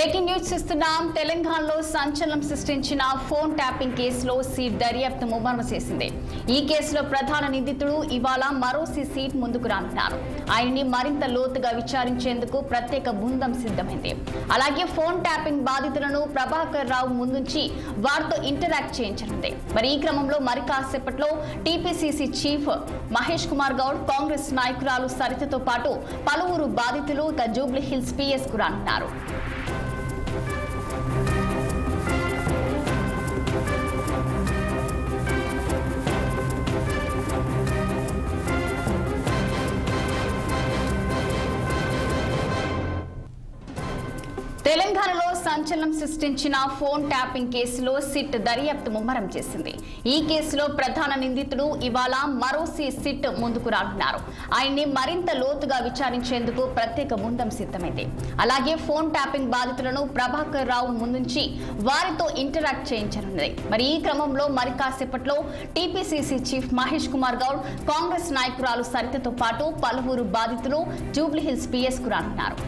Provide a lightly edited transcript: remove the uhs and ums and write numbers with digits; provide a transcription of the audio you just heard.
Breaking news ఇస్తున్నాం. తెలంగాణలో సంచలనం సృష్టించిన ఫోన్ ట్యాపింగ్ కేసులో సీట్ దర్యాప్తు ముమ్మరం చేసింది. ఈ కేసులో ప్రధాన నిందితుడు ఇవాళ మరో సీట్ ముందుకు రానున్నారు. ఆయన్ని మరింత లోతుగా విచారించేందుకు ప్రత్యేక బృందం సిద్ధమైంది. అలాగే ఫోన్ ట్యాపింగ్ బాధితులను ప్రభాకర్ రావు ముందుంచి వారితో ఇంటరాక్ట్ చేయించనుంది. మరి ఈ క్రమంలో మరి కాసేపట్లో టీపీసీసీ చీఫ్ మహేష్ కుమార్ గౌడ్, కాంగ్రెస్ నాయకురాలు సరితతో పాటు పలువురు బాధితులు జూబ్లీ హిల్స్ పిఎస్ కు రానున్నారు. తెలంగాణలో సంచలనం సృష్టించిన ఫోన్ ట్యాపింగ్ కేసులో సిట్ దర్యాప్తు ముమ్మరం చేసింది. ఈ కేసులో ప్రధాన నిందితుడు ఇవాళ మరో సిట్ ముందుకు రానున్నారు. ఆయన్ని మరింత లోతుగా విచారించేందుకు ప్రత్యేక బృందం సిద్ధమైంది. అలాగే ఫోన్ ట్యాపింగ్ బాధితులను ప్రభాకర్ రావు ముందుంచి వారితో ఇంటరాక్ట్ చేయించనున్నది. మరి ఈ క్రమంలో మరి కాసేపట్లో టీపీసీసీ చీఫ్ మహేష్ కుమార్ గౌడ్, కాంగ్రెస్ నాయకురాలు సరితతో పాటు పలువురు బాధితులు జూబ్లీ హిల్స్ పిఎస్ కు రానున్నారు.